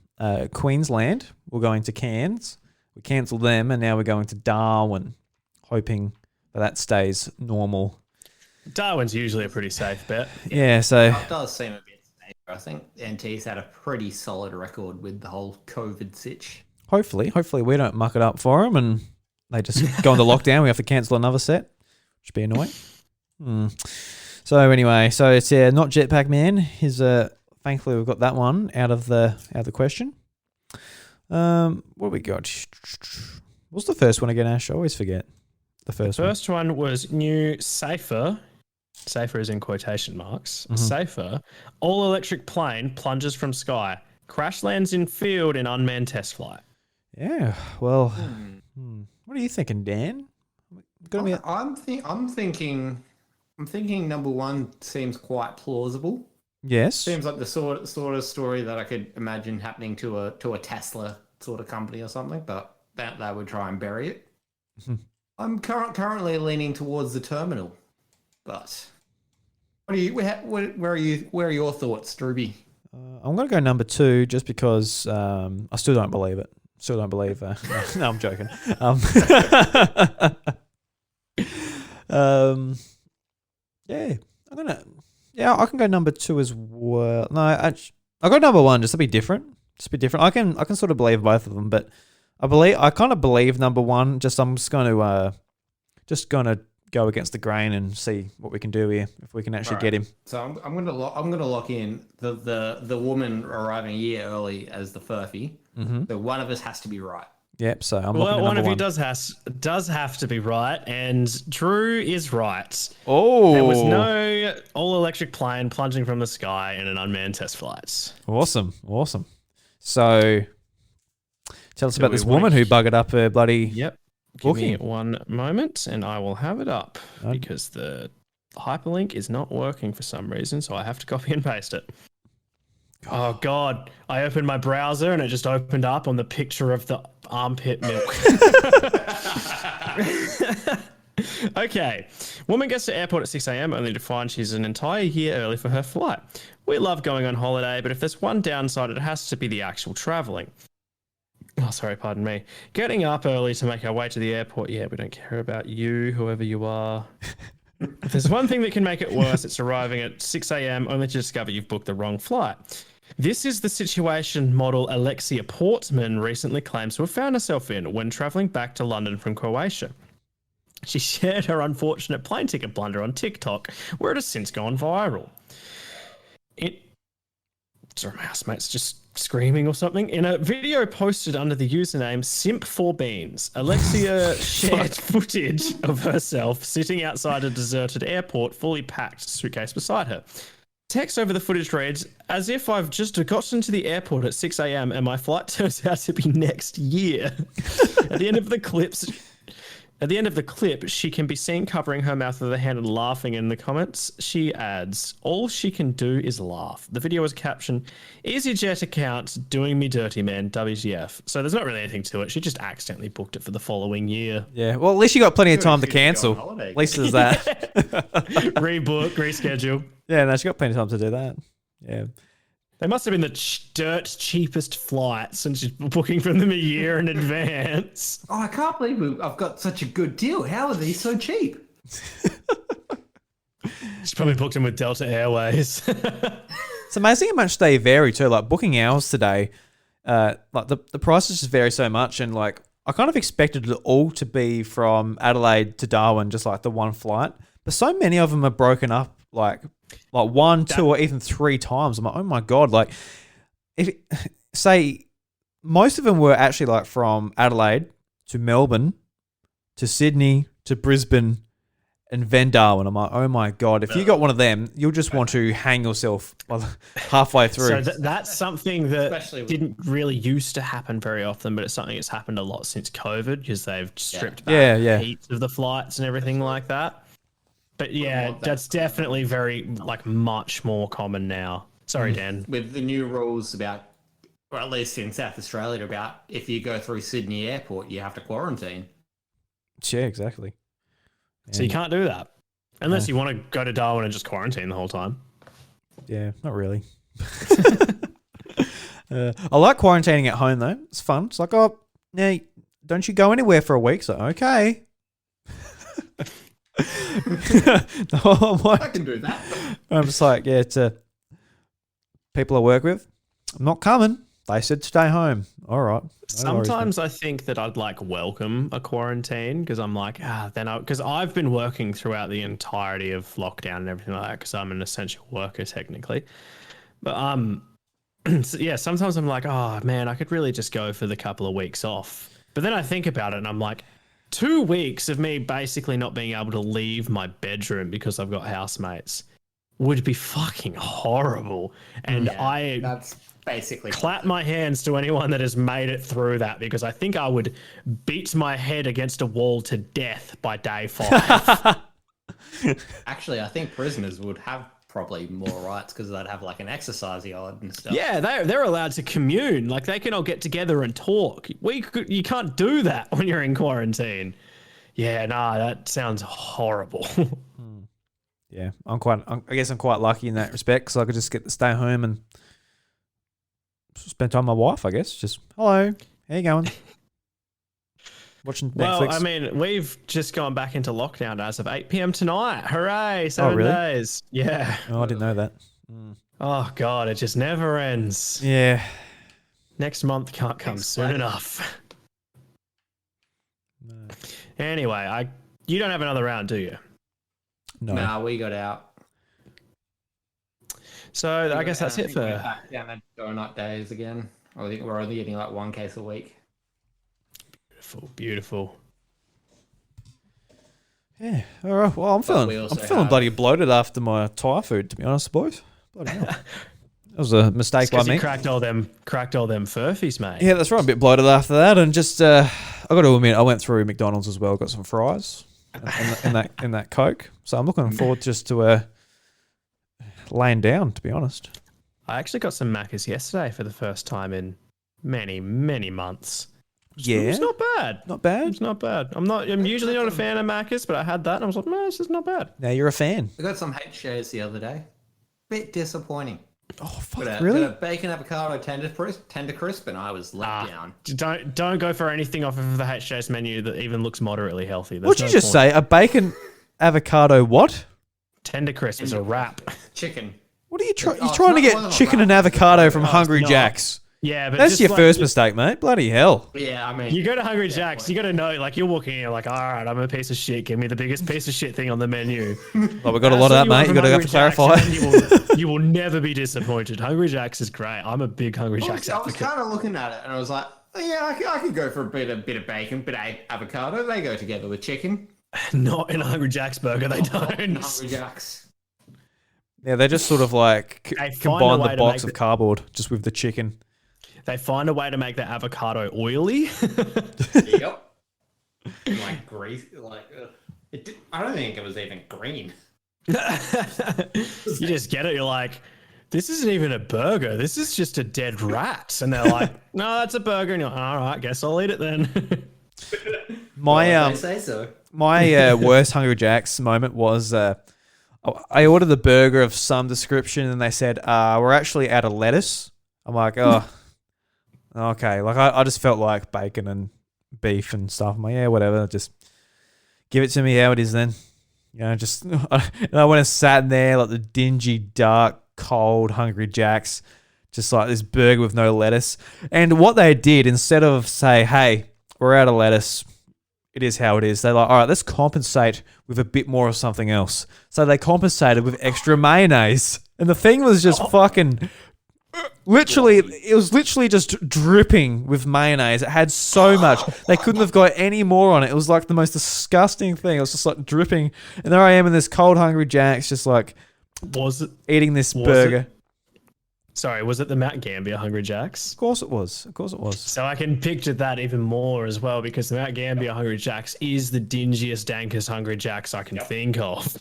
Queensland. We're going to Cairns. We cancelled them, and now we're going to Darwin, hoping that stays normal. Darwin's usually a pretty safe bet. Yeah, so It does seem a bit safer. I think NT's had a pretty solid record with the whole COVID sitch. hopefully we don't muck it up for them, and they just go into lockdown. We have to cancel another set, which would be annoying. So anyway, so it's not Jetpack Man. His thankfully we've got that one out of the question. What do we got? What's the first one again, Ash? I always forget the first one. First one was new, safer, safer is in quotation marks, safer, all-electric plane plunges from sky, crash lands in field in unmanned test flight. Yeah. Well, what are you thinking, Dan? I'm thinking number one seems quite plausible. Yes. Seems like the sort of story that I could imagine happening to a Tesla sort of company or something, but that they would try and bury it. I'm currently leaning towards the terminal, but where are your thoughts, Drewby? I'm going to go number 2 just because I still don't believe it. Still don't believe no, I'm joking. I can go number 2 as well. No, I'll go number 1 just to be different. I can sort of believe both of them, but I kind of believe number 1. I'm just going to go against the grain and see what we can do here if we can actually get him. So I'm going to lock in the woman arriving a year early as the Furphy. So one of us has to be right. Yep. So I'm looking at one of number you 1. does have to be right, and Drew is right. Oh, there was no all-electric plane plunging from the sky in an unmanned test flight. Awesome. So tell us about this woman who buggered up her bloody. Yep. Give me one moment, and I will have it up because the hyperlink is not working for some reason, so I have to copy and paste it. Oh God! I opened my browser and it just opened up on the picture of the armpit milk. Okay. Woman gets to airport at 6 a.m. only to find she's an entire year early for her flight. We love going on holiday, but if there's one downside, it has to be the actual traveling. Oh, sorry, pardon me. Getting up early to make our way to the airport. Yeah, we don't care about you, whoever you are. If there's one thing that can make it worse, it's arriving at 6 a.m. only to discover you've booked the wrong flight. This is the situation model Alexia Portman recently claims to have found herself in when travelling back to London from Croatia. She shared her unfortunate plane ticket blunder on TikTok, where it has since gone viral. Sorry, my housemate's just screaming or something. In a video posted under the username Simp4Beans, Alexia shared footage of herself sitting outside a deserted airport, fully packed, suitcase beside her. Text over the footage reads, "As if I've just gotten to the airport at 6 a.m. and my flight turns out to be next year." At the end of the clip, she can be seen covering her mouth with her hand and laughing. In the comments, she adds, "All she can do is laugh." The video is captioned, "EasyJet account doing me dirty, man, WTF." So there's not really anything to it. She just accidentally booked it for the following year. Yeah, well, at least you got plenty of time to cancel. At least there's that. Rebook, reschedule. Yeah, no, she got plenty of time to do that. Yeah. They must have been the dirt cheapest flights, and she's booking from them a year in advance. Oh, I can't believe I've got such a good deal. How are these so cheap? She's probably booked them with Delta Airways. It's amazing how much they vary too. Like booking hours today, like the prices just vary so much, and like I kind of expected it all to be from Adelaide to Darwin, just like the one flight. But so many of them are broken up like 1, 2, or even 3 times. I'm like, oh my God. Like, if say most of them were actually like from Adelaide to Melbourne to Sydney to Brisbane and then Darwin. I'm like, oh my God. If you got one of them, you'll just want to hang yourself halfway through. So that's something that didn't really used to happen very often, but it's something that's happened a lot since COVID because they've stripped back heaps of the flights and everything like that. But yeah, that's definitely very, like, much more common now. Sorry, Dan. With the new rules about, or at least in South Australia, about if you go through Sydney Airport, you have to quarantine. Yeah, exactly. So you can't do that. Unless you want to go to Darwin and just quarantine the whole time. Yeah, not really. I like quarantining at home, though. It's fun. It's like, oh, yeah, don't you go anywhere for a week? So, okay. I can do that. I'm just like, yeah, to people I work with, I'm not coming. They said stay home. All right. Sometimes I think that I'd like welcome a quarantine because I'm like, because I've been working throughout the entirety of lockdown and everything like that because I'm an essential worker technically. But so yeah, sometimes I'm like, oh man, I could really just go for the couple of weeks off. But then I think about it and I'm like, 2 weeks of me basically not being able to leave my bedroom because I've got housemates would be fucking horrible. And That's basically clap my hands to anyone that has made it through that, because I think I would beat my head against a wall to death by day 5. Actually, I think prisoners would have probably more rights because they'd have like an exercise yard and stuff. Yeah, they're allowed to commune. Like, they can all get together and talk. You can't do that when you're in quarantine. Yeah, nah, that sounds horrible. Yeah, I guess I'm quite lucky in that respect because I could just get to stay home and spend time with my wife. I guess just hello, how you going? Watching Netflix. Well, I mean, we've just gone back into lockdown as of 8 p.m. tonight. Hooray! 7 really? days. Yeah. Oh, I didn't know that. Oh God, it just never ends. Yeah. Next month can't come soon enough. No. Anyway, you don't have another round, do you? No. Nah, we got out. So I guess that's it for. Yeah, then donut days again. I think we're only getting like 1 case a week. Beautiful, beautiful. Yeah. All right. Well, I'm feeling bloody bloated after my Thai food. To be honest, boys. Bloody hell. That was a mistake by me. You cracked all them Furphys, mate. Yeah, that's right. I'm a bit bloated after that, and just I got to admit, I went through McDonald's as well. Got some fries in that Coke. So I'm looking forward just to laying down. To be honest, I actually got some Maccas yesterday for the first time in many, many months. yeah, It's not bad. not bad. It's not bad. I'm usually not a fan of Maccas, but I had that and I was like, no, this is not bad. Now you're a fan. I got some HJs the other day. Bit disappointing. Oh fuck! Got Really? a bacon avocado tender crisp, and I was let down. Don't go for anything off of the HJ's menu that even looks moderately healthy. There's What'd you no just point. say? A bacon avocado what? Tender crisp is a wrap. Chicken. What are you trying? Oh, You're trying to it's not get one of chicken the and wraps. avocado from No, Hungry it's not. Jack's. Yeah, but That's just your like, first mistake, mate. Bloody hell. Yeah, I mean, You go to Hungry Jack's, you got to know, like, you're walking in, you're like, all right, I'm a piece of shit. Give me the biggest piece of shit thing on the menu. Well, we've got a lot of that, mate. You got to have to clarify. You will never be disappointed. Hungry Jack's is great. I'm a big Hungry Jack's I was advocate. kind of looking at it, and I was like, oh, yeah, I could go for a bit of bacon, bit of avocado. They go together with chicken. Not in a Hungry Jack's burger, they don't. Hungry Jacks. Yeah, they just sort of like They find a combine way the to box make of cardboard just with the chicken. They find a way to make the avocado oily. Yep. Like grease, like I don't think it was even green. You just get it. You're like, this isn't even a burger. This is just a dead rat. And they're like, no, that's a burger. And you're like, all right, guess I'll eat it then. My They say so. my worst Hungry Jack's moment was I ordered the burger of some description and they said we're actually out of lettuce. I'm like, oh, okay. Like I just felt like bacon and beef and stuff. I'm like, yeah, whatever. Just give it to me how it is then. You know, just and I went and sat in there like the dingy, dark, cold Hungry Jack's, just like this burger with no lettuce. And what they did, instead of say, hey, we're out of lettuce, it is how it is, they're like, all right, let's compensate with a bit more of something else. So they compensated with extra mayonnaise. And the thing was just fucking... Literally, it was literally just dripping with mayonnaise. It had so much. They couldn't have got any more on it. It was like the most disgusting thing. It was just like dripping. And there I am in this cold Hungry Jack's just like eating this burger. Sorry, was it the Mount Gambier Hungry Jack's? Of course it was. Of course it was. So I can picture that even more as well, because the Mount Gambier Hungry Jack's is the dingiest, dankest Hungry Jack's I can think of.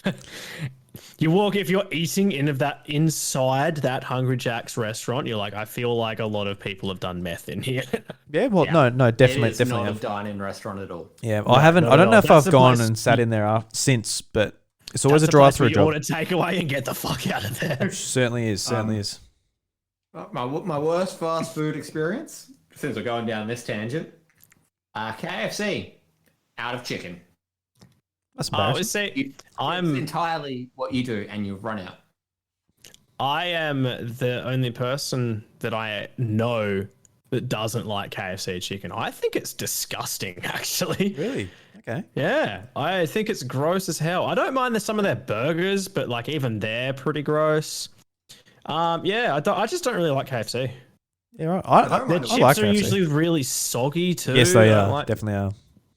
You walk, if you're eating inside that Hungry Jack's restaurant, you're like, I feel like a lot of people have done meth in here. Yeah, well, no, definitely, It is definitely. not a have. dine-in restaurant at all. Yeah, I haven't. not I at don't know all. if That's I've the gone place and sat in there since, but it's always a drive-through job. Order takeaway and get the fuck out of there. Certainly is. Certainly is. My worst fast food experience, since we're going down this tangent, KFC, out of chicken. That's Oh, embarrassing. see, It's entirely what you do, and you run out. I am the only person that I know that doesn't like KFC chicken. I think it's disgusting, actually. Really? Okay. Yeah, I think it's gross as hell. I don't mind some of their burgers, but like even they're pretty gross. Yeah, I just don't really like KFC. Yeah, right. I Their like chips are KFC. usually really soggy too. Yes, they I are. like- Definitely are.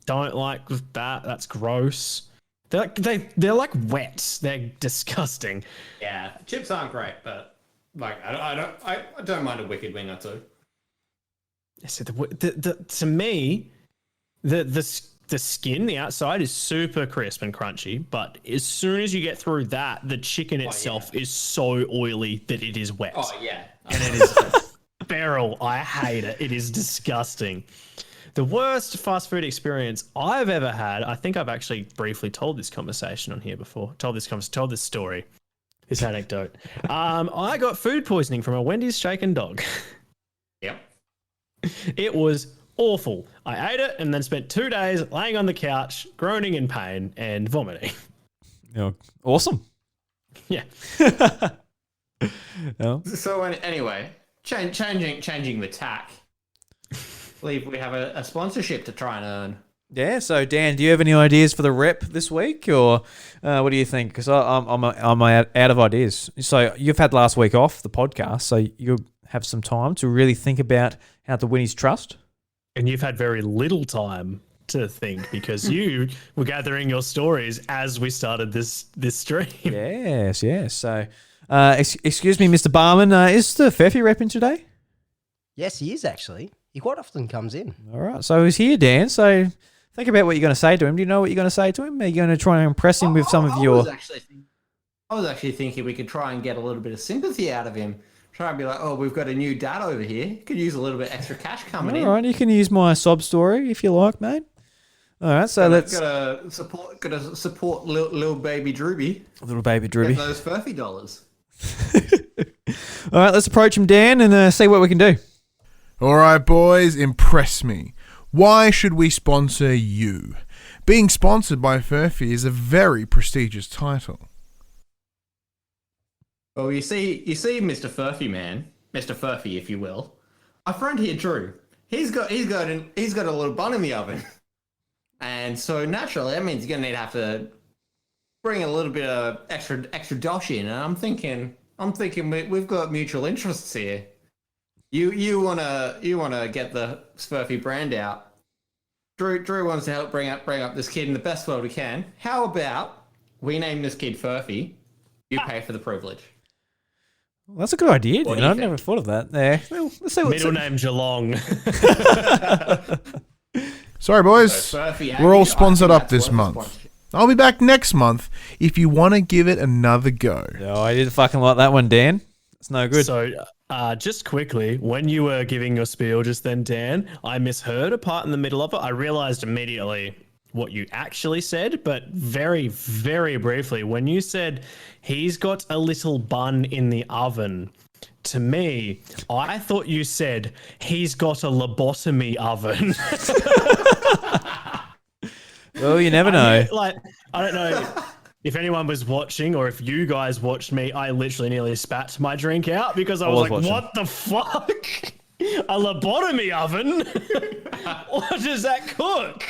Don't like that. That's gross. They're like wet. They're disgusting. Yeah, chips aren't great, but like I don't mind a wicked wing or two. So to me, the skin, the outside is super crisp and crunchy, but as soon as you get through that, the chicken itself is so oily that it is wet. Oh yeah, And it is feral. I hate it. It is disgusting. The worst fast food experience I've ever had, I think I've actually briefly told this conversation on here before. Told this story, this anecdote. I got food poisoning from a Wendy's shaken dog. Yep. It was awful. I ate it and then spent 2 days laying on the couch, groaning in pain and vomiting. Awesome. Yeah. No. So anyway, changing the tack. I believe we have a sponsorship to try and earn. Yeah. So Dan, do you have any ideas for the rep this week, or what do you think? Because I'm out of ideas. So you've had last week off the podcast, so you have some time to really think about how to win his trust. And you've had very little time to think because you were gathering your stories as we started this stream. Yes. So, excuse me, Mr. Barman, is the Furphy rep in today? Yes, he is actually. He quite often comes in. All right. So he's here, Dan. So think about what you're going to say to him. Do you know what you're going to say to him? Are you going to try and impress him with some of your... I was actually thinking we could try and get a little bit of sympathy out of him. Try and be like, oh, we've got a new dad over here. Could use a little bit extra cash coming in. All right. You can use my sob story if you like, mate. All right. So let's... Gotta support little baby Drooby. Little baby Drooby. Get those Furphy dollars. All right. Let's approach him, Dan, and see what we can do. All right, boys, impress me. Why should we sponsor you? Being sponsored by Furphy is a very prestigious title. Well, you see, Mr. Furphy man, Mr. Furphy, if you will. Our friend here, Drew. He's got a little bun in the oven, and so naturally that means you're gonna have to bring a little bit of extra dosh in. And I'm thinking we've got mutual interests here. You wanna get the Furphy brand out. Drew wants to help bring up this kid in the best world we can. How about we name this kid Furphy? You pay for the privilege. Well, that's a good idea, What Dan. do you I've never thought of that. There. Well, let's see Middle name Geelong. Sorry, boys. Furphy, We're all I sponsored think up that's this worth a month. sponsorship. I'll be back next month if you want to give it another go. Oh, I didn't fucking like that one, Dan. It's no good. So, just quickly, when you were giving your spiel just then, Dan, I misheard a part in the middle of it. I realized immediately what you actually said, but very, very briefly, when you said he's got a little bun in the oven, to me, I thought you said he's got a lobotomy oven. Well, you never know. I don't know if anyone was watching or if you guys watched me. I literally nearly spat my drink out because I was like, watching. what the fuck? A lobotomy oven? What does that cook?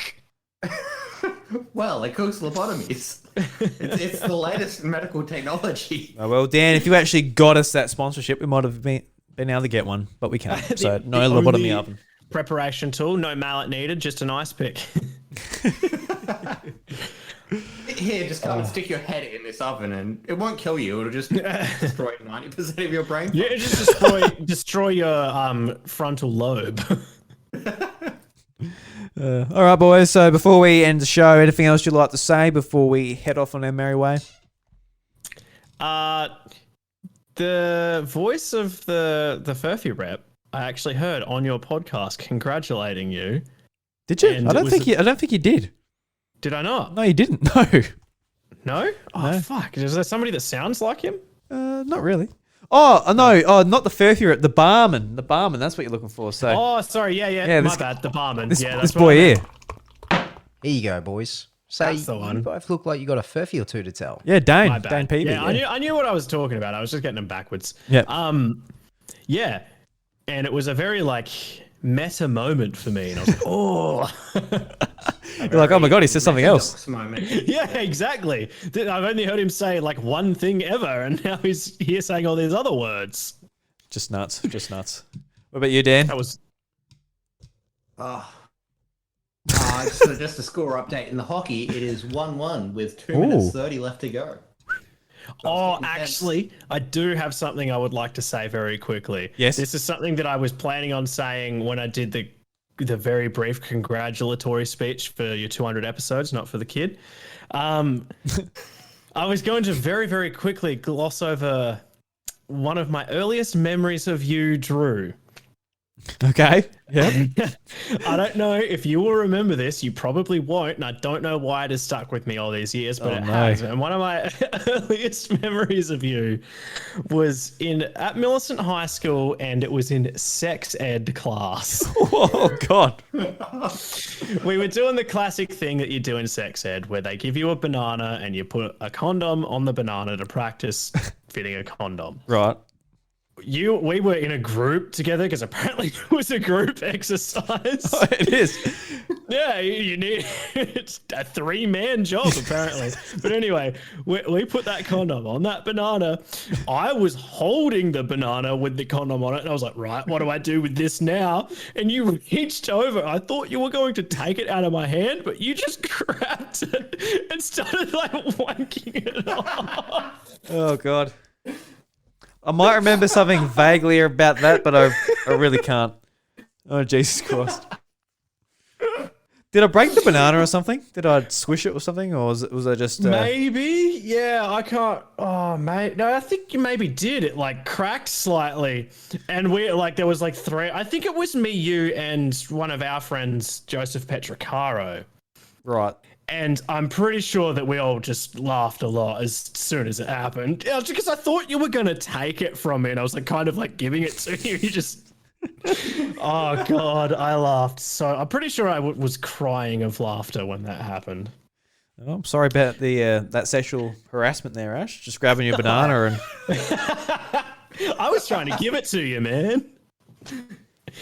Well, it cooks lobotomies. It's the latest medical technology. Oh, well, Dan, if you actually got us that sponsorship, we might have been able to get one, but we can't. So no The lobotomy only oven. Preparation tool, no mallet needed, just an ice pick. Here, just come and stick your head in this oven, and it won't kill you. It'll just destroy 90% of your brain. Yeah, it just destroy your frontal lobe. All right, boys. So before we end the show, anything else you'd like to say before we head off on our merry way? The voice of the Furphy rep, I actually heard on your podcast congratulating you. Did you? And I don't think you did. Did I not? No, you didn't. No. No? Oh, No. fuck. Is there somebody that sounds like him? Not really. Oh, no. Oh, not the Furphy rep. The barman. The barman. That's what you're looking for. So Oh, sorry. Yeah. Yeah, My this- bad. The barman. this, Yeah, this that's what boy I here. meant. Here you go, boys. So That's the one. you both look like you got a Furphy or two to tell. Yeah, Dane. My bad. Dane Peavy. Yeah, I knew what I was talking about. I was just getting them backwards. Yeah. Yeah. And it was a very meta moment for me. And I was like, oh. You're like, oh my god, he said something else. Orthodox moment. Yeah, exactly. I've only heard him say one thing ever, and now he's here saying all these other words. Just nuts. Just nuts. What about you, Dan? That was Oh, Just a score update in the hockey. It is 1-1 with 2 minutes 30 left to go. Oh, actually, I do have something I would like to say very quickly. Yes. This is something that I was planning on saying when I did the very brief congratulatory speech for your 200 episodes, not for the kid. I was going to very, very quickly gloss over one of my earliest memories of you, Drew. Okay. Yeah. I don't know if you will remember this. You probably won't, and I don't know why it has stuck with me all these years, but it has. And one of my earliest memories of you was at Millicent High School, and it was in sex ed class. Oh God. We were doing the classic thing that you do in sex ed, where they give you a banana and you put a condom on the banana to practice fitting a condom. Right. We were in a group together because apparently it was a group exercise. Oh, it is. Yeah, you need it's a 3-man job apparently. But anyway, we put that condom on that banana. I was holding the banana with the condom on it, and I was like, right, what do I do with this now? And you reached over. I thought you were going to take it out of my hand, but you just grabbed it and started like wanking it off. Oh God. I might remember something vaguely about that, but I really can't. Oh, Jesus Christ. Did I break the banana or something? Did I squish it or something? Or was I just... Maybe? Yeah, I can't... Oh, mate. No, I think you maybe did. It, like, cracked slightly. And there was, like, 3... I think it was me, you, and one of our friends, Joseph Petricaro. Right. And I'm pretty sure that we all just laughed a lot as soon as it happened. Yeah, because I thought you were going to take it from me, and I was, like, kind of, like, giving it to you. You just... Oh God, I laughed so. I'm pretty sure I was crying of laughter when that happened. Oh, I'm sorry about the that sexual harassment there, Ash. Just grabbing your banana and... I was trying to give it to you, man.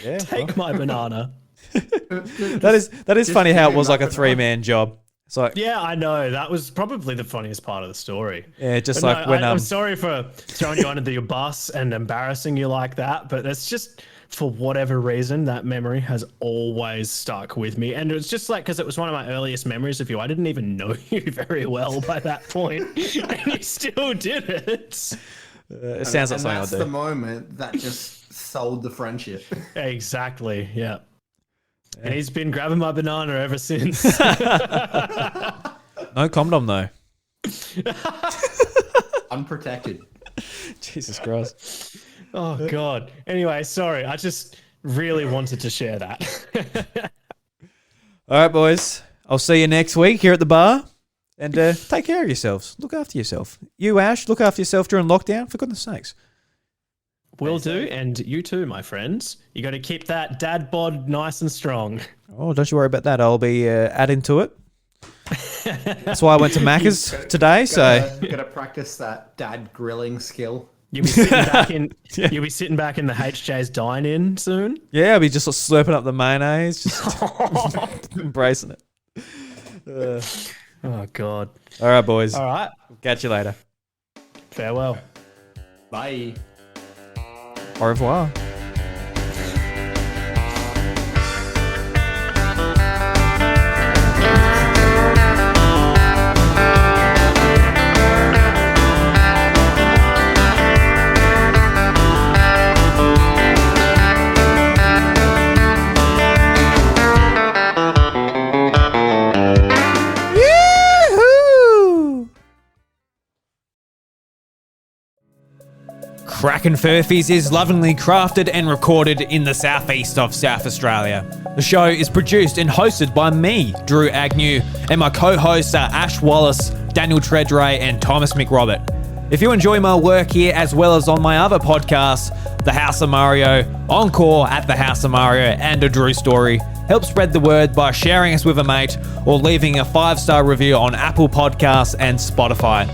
Yeah, Take my banana. that is funny how it was like a 3-man job. It's like... Yeah, I know. That was probably the funniest part of the story. Yeah, just But like no, when... I'm sorry for throwing you under your bus and embarrassing you like that, but it's just... For whatever reason, that memory has always stuck with me. And it was just like, because it was one of my earliest memories of you. I didn't even know you very well by that point. And you still did it. it sounds like something I'll that's do. the moment that just sold the friendship. Exactly, yeah. And he's been grabbing my banana ever since. No condom, though. Unprotected. Jesus Christ. Oh, God. Anyway, sorry. I just really wanted to share that. All right, boys. I'll see you next week here at the bar. And take care of yourselves. Look after yourself. You, Ash, look after yourself during lockdown, for goodness sakes. Will do. And you too, my friends. You got to keep that dad bod nice and strong. Oh, don't you worry about that. I'll be adding to it. That's why I went to Macca's today. Gotta practice that dad grilling skill. You'll be sitting back in. Yeah. You'll be sitting back in the HJ's dine-in soon. Yeah, I'll be just slurping up the mayonnaise, just embracing it. Oh God! All right, boys. All right. Catch you later. Farewell. Bye. Au revoir. Crackin Furphys is lovingly crafted and recorded in the southeast of South Australia. The show is produced and hosted by me, Drew Agnew, and my co-hosts are Ash Wallace, Daniel Treadray, and Thomas McRobert. If you enjoy my work here as well as on my other podcasts, The House of Mario, Encore at The House of Mario, and A Drew Story, help spread the word by sharing us with a mate or leaving a 5-star review on Apple Podcasts and Spotify.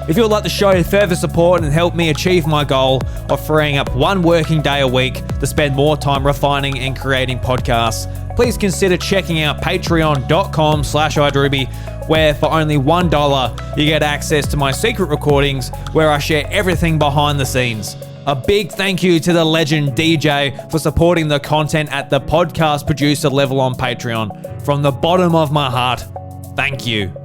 If you would like to show further support and help me achieve my goal of freeing up one working day a week to spend more time refining and creating podcasts, please consider checking out patreon.com/iDrewby, where for only $1 you get access to my secret recordings where I share everything behind the scenes. A big thank you to the legend DJ for supporting the content at the podcast producer level on Patreon. From the bottom of my heart, thank you.